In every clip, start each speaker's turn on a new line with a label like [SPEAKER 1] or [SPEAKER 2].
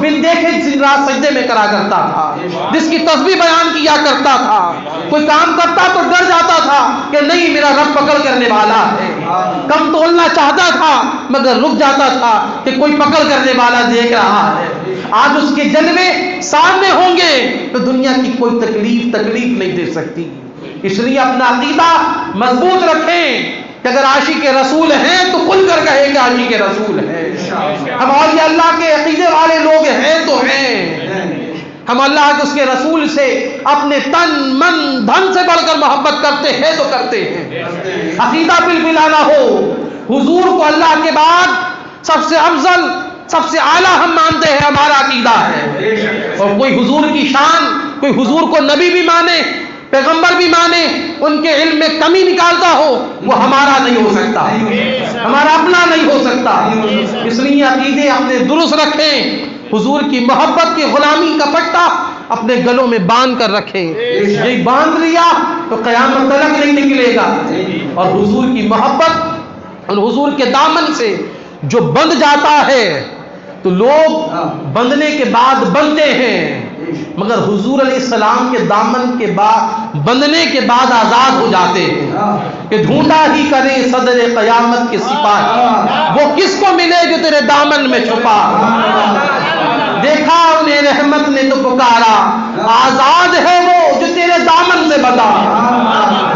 [SPEAKER 1] بن دیکھے دن رات سجدے میں کرا کرتا تھا، جس کی تسبیح بیان کیا کرتا تھا، کوئی کام کرتا تو ڈر جاتا تھا کہ نہیں میرا رب پکڑ کرنے والا ہے، کم تولنا چاہتا تھا مگر رک جاتا تھا کہ کوئی پکڑ کرنے والا دیکھ رہا ہے۔ آج اس کے جلوے سامنے ہوں گے تو دنیا کی کوئی تکلیف نہیں دے سکتی۔ اس لیے اپنا عقیدہ مضبوط رکھیں کہ اگر عاشق رسول ہیں تو کھل کر کہیں کہ عاشق رسول ہیں۔ ہم اولیاء اللہ کے عقیدے والے لوگ ہیں تو ہیں، ہم اللہ کے اس کے رسول سے اپنے تن من دھن سے بڑھ کر محبت کرتے ہیں تو کرتے ہیں۔ عقیدہ بالفعل ہو، حضور کو اللہ کے بعد سب سے افضل سب سے اعلیٰ ہم مانتے ہیں، ہمارا عقیدہ ہے۔ اور کوئی حضور کی شان، کوئی حضور کو نبی بھی مانے، پیغمبر بھی مانے، ان کے علم میں کمی نکالتا ہو، وہ ہمارا نہیں ہو سکتا، ہمارا اپنا نہیں ہو سکتا۔ اس لیے عقیدے اپنے درست رکھیں، حضور کی محبت کی غلامی کا پٹا اپنے گلوں میں باندھ کر رکھیں۔ یہ باندھ لیا تو قیامت تلک نہیں نکلے گا۔ اور حضور کی محبت اور حضور کے دامن سے جو بندھ جاتا ہے تو لوگ بندھنے کے بعد بندھتے ہیں، مگر حضور علیہ السلام کے دامن کے بعد بندھنے کے بعد آزاد ہو جاتے ہیں کہ ڈھونڈا ہی کرے صدر قیامت کے سپاہی، وہ کس کو ملے جو تیرے دامن میں چھپا، دیکھا انہیں رحمت نے تو پکارا، آزاد ہے وہ جو تیرے دامن سے بندھا،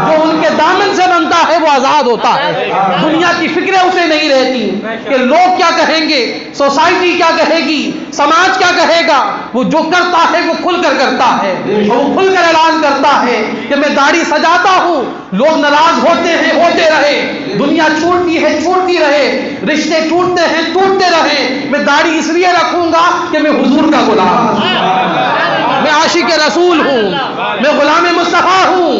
[SPEAKER 1] جو ان کے دامن سے بنتا ہے وہ آزاد ہوتا ہے۔ دنیا کی فکریں اسے نہیں رہتی کہ لوگ کیا کہیں گے، سوسائٹی کیا کہے گی، سماج کیا کہے گا۔ وہ جو کرتا ہے وہ کھل کر کرتا ہے، اور وہ کھل کر اعلان کرتا ہے کہ میں داڑھی سجاتا ہوں، لوگ ناراض ہوتے ہیں ہوتے رہے، دنیا چھوٹتی ہے چھوٹتی رہے، رشتے ٹوٹتے ہیں ٹوٹتے رہے، میں داڑھی اس لیے رکھوں گا کہ میں حضور کا غلام ہوں، میں عاشق رسول ہوں، میں غلام مصطفیٰ ہوں،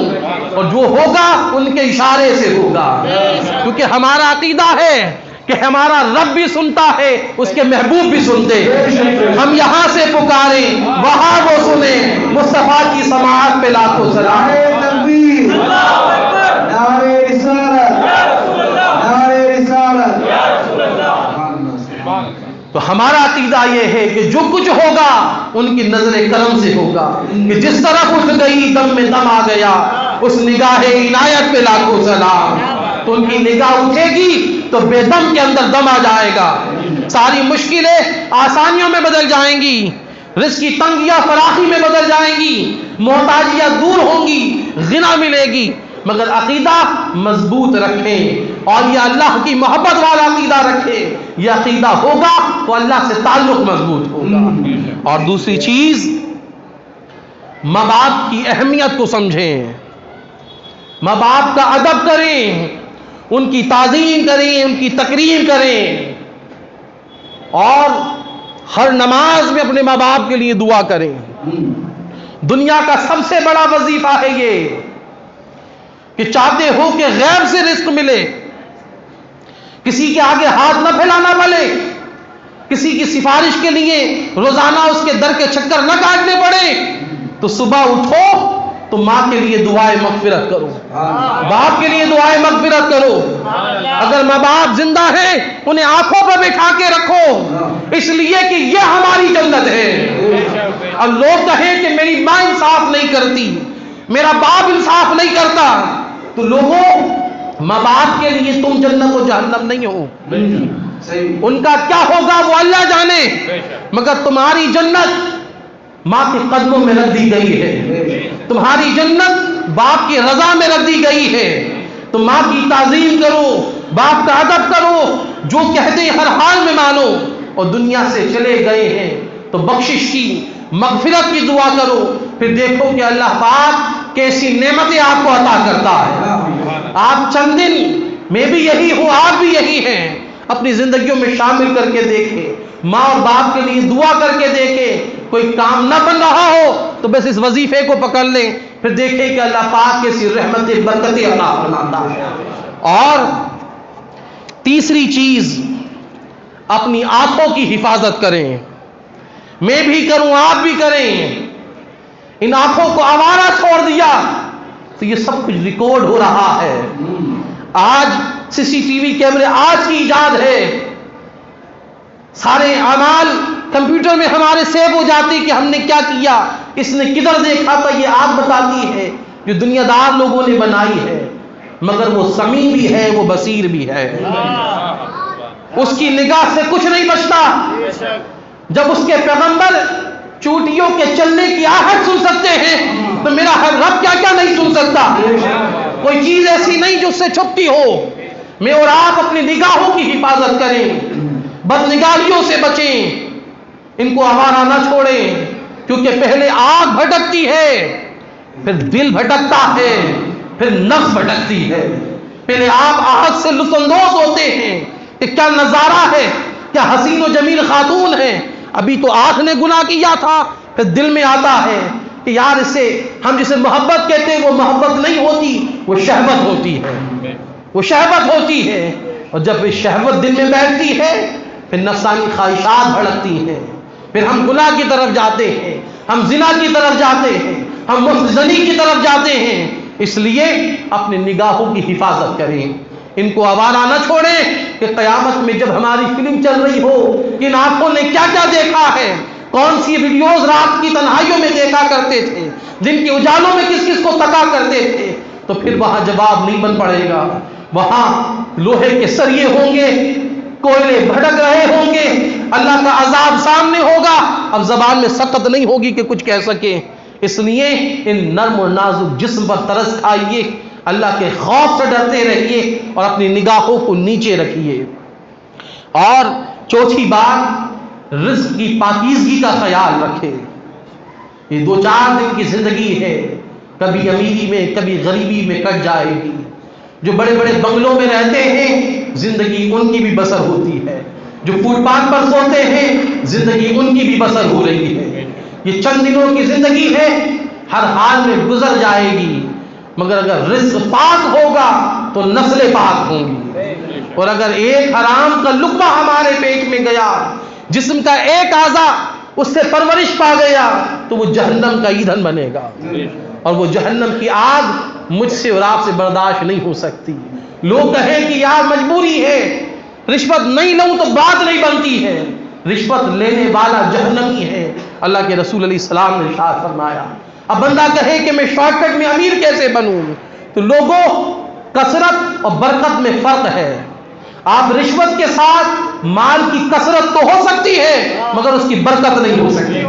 [SPEAKER 1] اور جو ہوگا ان کے اشارے سے ہوگا، کیونکہ ہمارا عقیدہ ہے کہ ہمارا رب بھی سنتا ہے، اس کے محبوب بھی سنتے ہیں۔ ہم یہاں سے پکاریں وہاں وہ سنیں، مصطفیٰ کی سماعت پہ لاکھوں سلام۔
[SPEAKER 2] تکبیر، نعرہ رسالت، نعرہ رسالت۔
[SPEAKER 1] تو ہمارا عقیدہ یہ ہے کہ جو کچھ ہوگا ان کی نظر کرم سے ہوگا، کہ جس طرف اٹھ گئی دم میں دم آ گیا، اس نگاہ عنایت پہ لاکھوں سلام۔ تو ان کی نگاہ اٹھے گی تو بے دم کے اندر دم آ جائے گا، ساری مشکلیں آسانیوں میں بدل جائیں گی، رزق کی تنگیاں فراخی میں بدل جائیں گی، محتاجیاں دور ہوں گی، غنا ملے گی، مگر عقیدہ مضبوط رکھیں اور یہ اللہ کی محبت والا عقیدہ رکھیں۔ یہ عقیدہ ہوگا تو اللہ سے تعلق مضبوط ہوگا۔ اور دوسری چیز، ماں باپ کی اہمیت کو سمجھیں، ماں باپ کا ادب کریں، ان کی تعظیم کریں، ان کی تکریم کریں، اور ہر نماز میں اپنے ماں باپ کے لیے دعا کریں۔ دنیا کا سب سے بڑا وظیفہ ہے یہ کہ چاہتے ہو کہ غیب سے رزق ملے، کسی کے آگے ہاتھ نہ پھیلانا پڑے، کسی کی سفارش کے لیے روزانہ اس کے در کے چکر نہ کاٹنے پڑے، تو صبح اٹھو تو ماں کے لیے دعائے مغفرت کرو، باپ کے لیے دعائے مغفرت کرو۔ اگر ماں باپ زندہ ہیں انہیں آنکھوں پر بٹھا کے رکھو، اس لیے کہ یہ ہماری جنت ہے۔ اور لوگ کہیں کہ میری ماں انصاف نہیں کرتی، میرا باپ انصاف نہیں کرتا، تو لوگوں ماں باپ کے لیے تم جنت و جہنم نہیں ہو، ان کا کیا ہوگا وہ اللہ جانے، مگر تمہاری جنت ماں کے قدموں میں رکھ دی گئی ہے، تمہاری جنت باپ کی رضا میں رکھ دی گئی ہے۔ تو ماں کی تعظیم کرو، باپ کا ادب کرو، جو کہتے ہر حال میں مانو، اور دنیا سے چلے گئے ہیں تو بخشش کی مغفرت کی دعا کرو، پھر دیکھو کہ اللہ پاک کیسی نعمتیں آپ کو عطا کرتا ہے۔ آپ چند دن میں بھی یہی ہوں، آپ بھی یہی ہیں، اپنی زندگیوں میں شامل کر کے دیکھیں، ماں اور باپ کے لیے دعا کر کے دیکھیں۔ کوئی کام نہ بن رہا ہو تو بس اس وظیفے کو پکڑ لیں، پھر دیکھیں کہ اللہ پاک کیسی رحمتیں برکتیں عطا فرماتا ہے۔ اور تیسری چیز، اپنی آنکھوں کی حفاظت کریں، میں بھی کروں آپ بھی کریں۔ ان آنکھوں کو آوارہ چھوڑ دیا تو یہ سب کچھ ریکارڈ ہو رہا ہے۔ آج سی سی ٹی وی کیمرے آج کی ایجاد ہے، سارے اعمال کمپیوٹر میں ہمارے سیو ہو جاتی کہ ہم نے کیا کیا، اس نے کدھر دیکھا تھا، یہ آگ بتاتی ہے جو دنیا دار لوگوں نے بنائی ہے، مگر وہ سمیع بھی ہے، وہ بصیر بھی ہے، اس کی نگاہ سے کچھ نہیں بچتا۔ جب اس کے پیغمبر چوٹیوں کے چلنے کی آہٹ سن سکتے ہیں تو میرا ہر رب کیا کیا نہیں سن سکتا۔ کوئی چیز ایسی نہیں جو اس سے چھپتی ہو۔ میں اور آپ اپنی نگاہوں کی حفاظت کریں، بد نگاہیوں سے بچیں، ان کو آوارہ نہ چھوڑیں، کیونکہ پہلے آگ بھٹکتی ہے، پھر دل بھٹکتا ہے، پھر نفس بھٹکتی ہے۔ پہلے آپ آگ سے لطف اندوز ہوتے ہیں کہ کیا نظارہ ہے، کیا حسین و جمیل خاتون ہے، ابھی تو آنکھ نے گناہ کیا تھا، پھر دل میں آتا ہے کہ یار اس سے ہم جسے محبت کہتے ہیں وہ محبت نہیں ہوتی، وہ شہوت ہوتی ہے، وہ شہوت ہوتی ہے۔ اور جب یہ شہوت دل میں بیٹھتی ہے پھر نفسانی خواہشات بھڑکتی ہیں، پھر ہم گناہ کی طرف جاتے ہیں، ہم زنا کی طرف جاتے ہیں، ہم مفت زنی کی طرف جاتے ہیں۔ اس لیے اپنی نگاہوں کی حفاظت کریں، ان کو آوارہ نہ چھوڑیں کہ قیامت میں جب ہماری فلم چل رہی ہو کہ ان آنکھوں نے کیا کیا دیکھا ہے، کون سی ویڈیوز رات کی تنہائیوں میں دیکھا کرتے تھے، جن کے اجالوں میں کس کس کو تکا کرتے تھے، تو پھر وہاں جواب نہیں بن پڑے گا۔ وہاں لوہے کے سریے ہوں گے، کوئلے بھڑک رہے ہوں گے، اللہ کا عذاب سامنے ہوگا، اب زبان میں سخت نہیں ہوگی کہ کچھ کہہ سکیں۔ اس لیے ان نرم و نازک جسم پر ترس کھائیے، اللہ کے خوف سے ڈرتے رہیے اور اپنی نگاہوں کو نیچے رکھیے۔ اور چوتھی بات، رزق کی پاکیزگی کا خیال رکھے۔ یہ 2-4 دن کی زندگی ہے، کبھی امیری میں کبھی غریبی میں کٹ جائے گی۔ جو بڑے بڑے بنگلوں میں رہتے ہیں زندگی ان کی بھی بسر ہوتی ہے، جو فٹ پاتھ پر سوتے ہیں زندگی ان کی بھی بسر ہو رہی ہے۔ یہ چند دنوں کی زندگی ہے، ہر حال میں گزر جائے گی، مگر اگر رزق پاک ہوگا تو نسلیں پاک ہوں گی، اور اگر ایک حرام کا لقمہ ہمارے پیٹ میں گیا، جسم کا ایک اعضا اس سے پرورش پا گیا تو وہ جہنم کا ایندھن بنے گا، اور وہ جہنم کی آگ مجھ سے اور آپ سے برداشت نہیں ہو سکتی۔ لوگ کہیں کہ یار مجبوری ہے، رشوت نہیں لوں تو بات نہیں بنتی ہے، رشوت لینے والا جہنمی ہے، اللہ کے رسول علیہ السلام نے ارشاد فرمایا۔ اب بندہ کہے کہ میں شارٹ کٹ میں امیر کیسے بنوں، تو لوگوں کثرت اور برکت میں فرق ہے۔ آپ رشوت کے ساتھ مال کی کثرت تو ہو سکتی ہے مگر اس کی برکت نہیں ہو سکتی،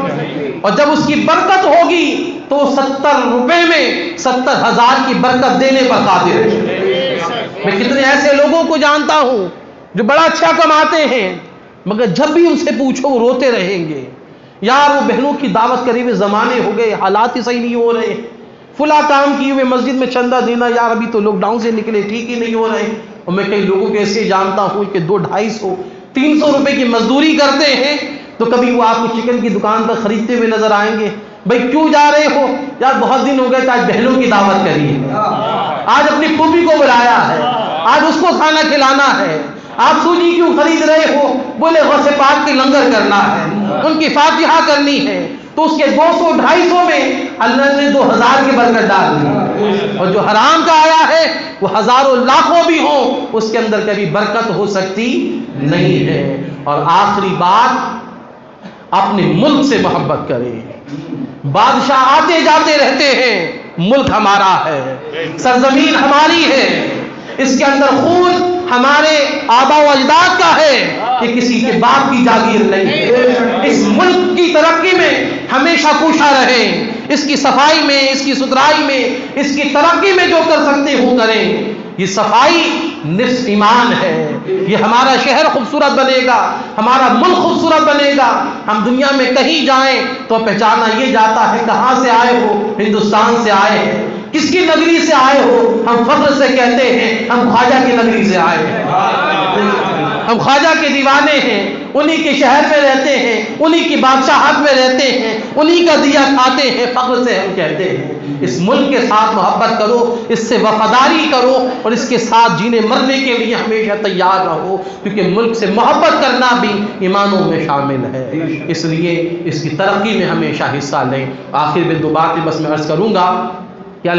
[SPEAKER 1] اور جب اس کی برکت ہوگی تو 70 روپے میں 70,000 کی برکت دینے پر قادر ہے۔ میں کتنے ایسے لوگوں کو جانتا ہوں جو بڑا اچھا کماتے ہیں، مگر جب بھی ان سے پوچھو وہ روتے رہیں گے، یار وہ بہنوں کی دعوت کرے ہوئے زمانے ہو گئے، حالات ہی صحیح نہیں ہو رہے، فلاں کام کیے ہوئے مسجد میں چندہ دینا، یار ابھی تو لاک ڈاؤن سے نکلے ٹھیک ہی نہیں ہو رہے۔ اور میں کئی لوگوں کو ایسے جانتا ہوں کہ 200-250 300 روپے کی مزدوری کرتے ہیں، تو کبھی وہ آپ کو چکن کی دکان پر خریدتے ہوئے نظر آئیں گے، بھائی کیوں جا رہے ہو، یار بہت دن ہو گئے آج بہنوں کی دعوت کری ہے، آج اپنی پھوپھی کو بلایا ہے، آج اس کو کھانا کھلانا ہے۔ آپ سوجی کیوں خرید رہے ہو، بولے غوث پاک کی لنگر کرنا ہے، ان کی فاتحہ کرنی ہے، تو اس کے 200-250 میں اللہ نے 2000 کی برکت ڈال دی، اور جو حرام کا آیا ہے وہ ہزاروں لاکھوں بھی ہوں اس کے اندر کبھی برکت ہو سکتی نہیں ہے۔ اور آخری بات، اپنے ملک سے محبت کرے۔ بادشاہ آتے جاتے رہتے ہیں، ملک ہمارا ہے، سرزمین ہماری ہے، اس کے اندر خون ہمارے آبا و اجداد کا ہے، یہ کسی کے باپ کی جاگیر نہیں ہے۔ اس ملک کی ترقی میں ہمیشہ کوشاں رہیں، اس کی صفائی میں، اس کی ستھرائی میں، اس کی ترقی میں جو کر سکتے ہو کریں۔ یہ صفائی نصف ایمان ہے، یہ ہمارا شہر خوبصورت بنے گا، ہمارا ملک خوبصورت بنے گا۔ ہم دنیا میں کہیں جائیں تو پہچانا یہ جاتا ہے کہاں سے آئے ہو، ہندوستان سے آئے ہیں، کس کی نگری سے آئے ہو، ہم فخر سے کہتے ہیں ہم خواجہ کی نگری سے آئے ہیں، ہم خواجہ کے دیوانے ہیں، انہی کے شہر میں رہتے ہیں، انہی کی بادشاہت میں رہتے ہیں، انہی کا دیا کھاتے ہیں، فخر سے ہم کہتے ہیں۔ اس ملک کے ساتھ محبت کرو، اس سے وفاداری کرو، اور اس کے ساتھ جینے مرنے کے لیے ہمیشہ تیار رہو، کیونکہ ملک سے محبت کرنا بھی ایمانوں میں شامل ہے، اس لیے اس کی ترقی میں ہمیشہ حصہ لیں۔ آخر میں 2 باتیں بس میں عرض کروں گا کہ